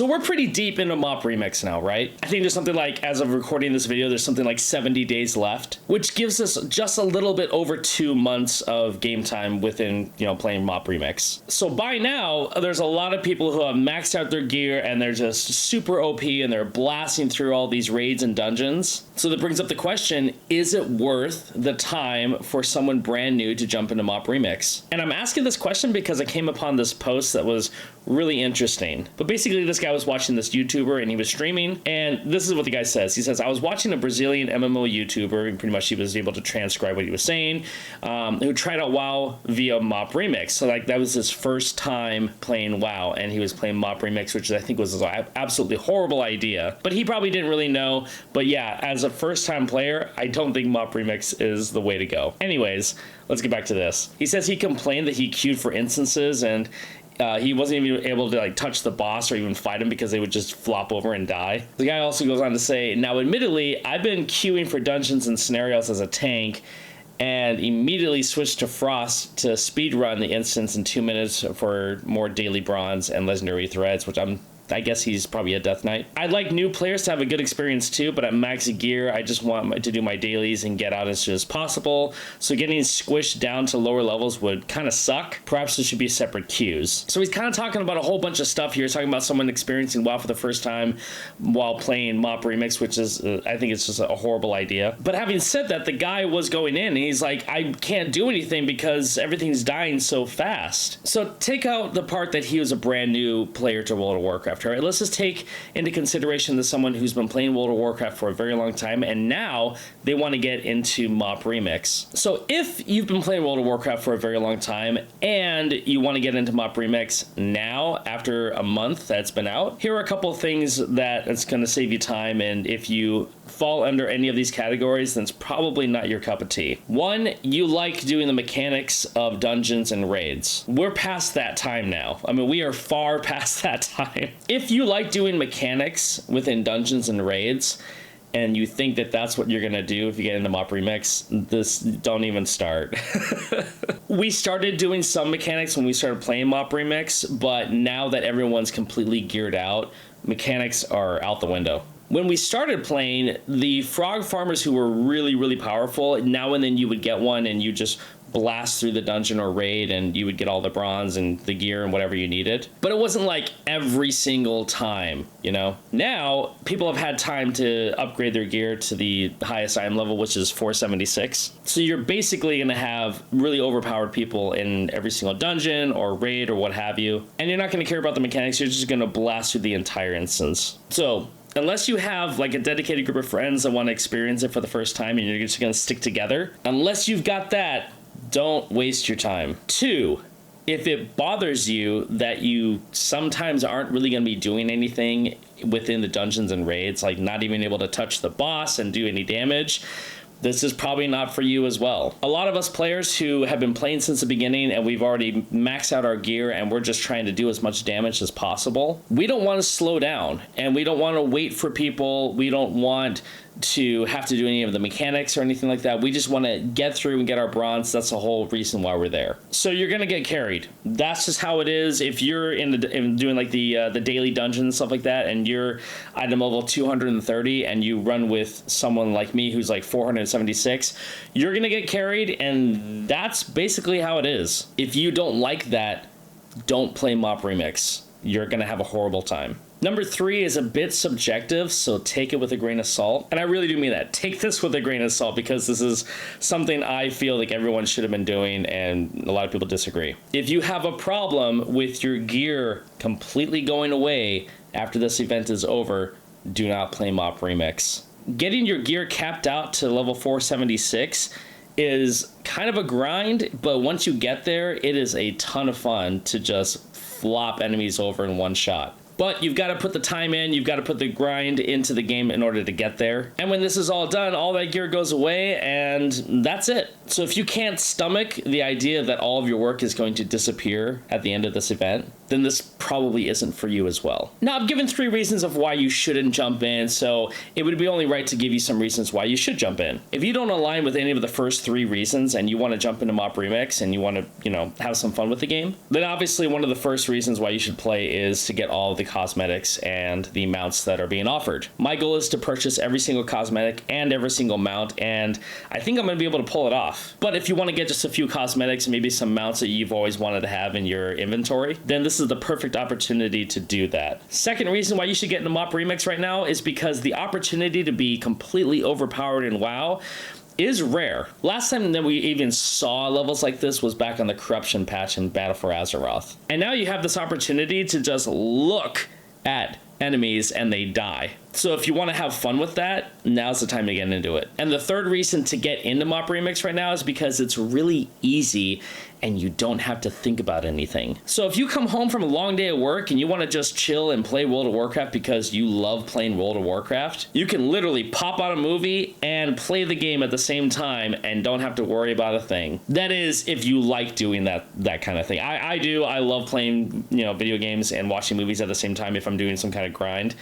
So we're pretty deep into MoP Remix now, right? I think there's something like, as of recording this video, there's something like 70 days left, which gives us just a little bit over 2 months of game time within, you know, playing MoP Remix. So by now, there's a lot of people who have maxed out their gear and they're just super OP and they're blasting through all these raids and dungeons. So that brings up the question, is it worth the time for someone brand new to jump into MoP Remix? And I'm asking this question because I came upon this post that was really interesting. But basically, this guy was watching this YouTuber and he was streaming, and this is what the guy says. He says, I was watching a Brazilian MMO YouTuber, and pretty much he was able to transcribe what he was saying, who tried out WoW via MoP Remix. So like that was his first time playing WoW, and he was playing MoP Remix, which I think was an absolutely horrible idea. But he probably didn't really know. But yeah, as a first-time player, I don't think MoP Remix is the way to go. Anyways, let's get back to this. He says he complained that he queued for instances and he wasn't even able to like touch the boss or even fight him because they would just flop over and die. The guy also goes on to say, now admittedly, I've been queuing for dungeons and scenarios as a tank and immediately switched to Frost to speedrun the instance in 2 minutes for more daily bronze and legendary threads, which I guess he's probably a Death Knight. I'd like new players to have a good experience too, but at max gear, I just want to do my dailies and get out as soon as possible. So getting squished down to lower levels would kind of suck. Perhaps there should be separate queues. So he's kind of talking about a whole bunch of stuff here. He's talking about someone experiencing WoW for the first time while playing MoP Remix, which is, I think it's just a horrible idea. But having said that, the guy was going in and he's like, I can't do anything because everything's dying so fast. So take out the part that he was a brand new player to World of Warcraft. Right? Let's just take into consideration that someone who's been playing World of Warcraft for a very long time and now they want to get into MoP Remix. So if you've been playing World of Warcraft for a very long time and you want to get into MoP Remix now after a month that's been out, here are a couple of things that it's going to save you time, and if you fall under any of these categories, then it's probably not your cup of tea. One, you like doing the mechanics of dungeons and raids. We're past that time now. I mean, we are far past that time. If you like doing mechanics within dungeons and raids, and you think that that's what you're gonna do if you get into MoP Remix, don't even start. We started doing some mechanics when we started playing MoP Remix, but now that everyone's completely geared out, mechanics are out the window. When we started playing, the frog farmers who were really, really powerful, now and then you would get one and you just blast through the dungeon or raid and you would get all the bronze and the gear and whatever you needed. But it wasn't like every single time, you know? Now, people have had time to upgrade their gear to the highest item level, which is 476. So you're basically gonna have really overpowered people in every single dungeon or raid or what have you. And you're not gonna care about the mechanics, you're just gonna blast through the entire instance. So, unless you have like a dedicated group of friends that want to experience it for the first time and you're just going to stick together, unless you've got that, don't waste your time. 2, if it bothers you that you sometimes aren't really going to be doing anything within the dungeons and raids, like not even able to touch the boss and do any damage, this is probably not for you as well. A lot of us players who have been playing since the beginning and we've already maxed out our gear and we're just trying to do as much damage as possible, we don't want to slow down and we don't want to wait for people. We don't want to have to do any of the mechanics or anything like that. We just want to get through and get our bronze. That's the whole reason why we're there. So you're going to get carried. That's just how it is. If you're in doing like the daily dungeon and stuff like that, and you're item level 230 and you run with someone like me who's like 476, you're going to get carried, and that's basically how it is. If you don't like that, don't play MoP Remix. You're going to have a horrible time. Number 3 is a bit subjective, so take it with a grain of salt. And I really do mean that. Take this with a grain of salt, because this is something I feel like everyone should have been doing, and a lot of people disagree. If you have a problem with your gear completely going away after this event is over, do not play MoP Remix. Getting your gear capped out to level 476 is kind of a grind, but once you get there, it is a ton of fun to just flop enemies over in one shot. But you've got to put the time in, you've got to put the grind into the game in order to get there. And when this is all done, all that gear goes away, and that's it. So if you can't stomach the idea that all of your work is going to disappear at the end of this event, then this probably isn't for you as well. Now, I've given 3 reasons of why you shouldn't jump in, so it would be only right to give you some reasons why you should jump in. If you don't align with any of the first 3 reasons and you want to jump into MoP Remix and you want to, have some fun with the game, then obviously one of the first reasons why you should play is to get all of the cosmetics and the mounts that are being offered. My goal is to purchase every single cosmetic and every single mount, and I think I'm going to be able to pull it off. But if you want to get just a few cosmetics and maybe some mounts that you've always wanted to have in your inventory, then this is the perfect opportunity to do that. Second reason why you should get into MoP Remix right now is because the opportunity to be completely overpowered in WoW is rare. Last time that we even saw levels like this was back on the Corruption patch in Battle for Azeroth. And now you have this opportunity to just look at enemies and they die. So if you want to have fun with that, now's the time to get into it. And the third reason to get into MoP Remix right now is because it's really easy and you don't have to think about anything. So if you come home from a long day of work and you want to just chill and play World of Warcraft because you love playing World of Warcraft, you can literally pop on a movie and play the game at the same time and don't have to worry about a thing. That is, if you like doing that kind of thing. I do. I love playing, video games and watching movies at the same time if I'm doing some kind of grind.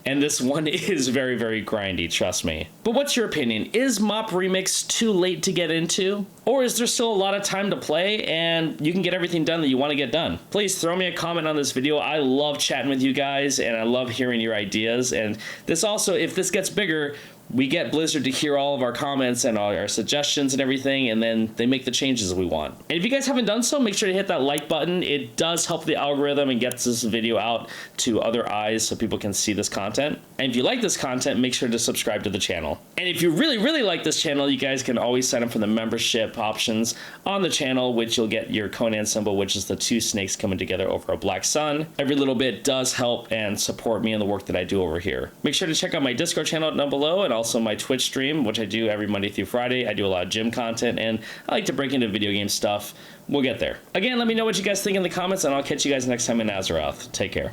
And this one is very, very grindy, trust me. But what's your opinion? Is MoP Remix too late to get into? Or is there still a lot of time to play and you can get everything done that you want to get done? Please throw me a comment on this video. I love chatting with you guys and I love hearing your ideas. And this also, if this gets bigger, we get Blizzard to hear all of our comments and all our suggestions and everything, and then they make the changes we want. And if you guys haven't done so, make sure to hit that like button. It does help the algorithm and gets this video out to other eyes so people can see this content. And if you like this content, make sure to subscribe to the channel. And if you really, really like this channel, you guys can always sign up for the membership options on the channel, which you'll get your Conan symbol, which is the 2 snakes coming together over a black sun. Every little bit does help and support me in the work that I do over here. Make sure to check out my Discord channel down below and also my Twitch stream, which I do every Monday through Friday. I do a lot of gym content and I like to break into video game stuff. We'll get there. Again, let me know what you guys think in the comments and I'll catch you guys next time in Azeroth. Take care.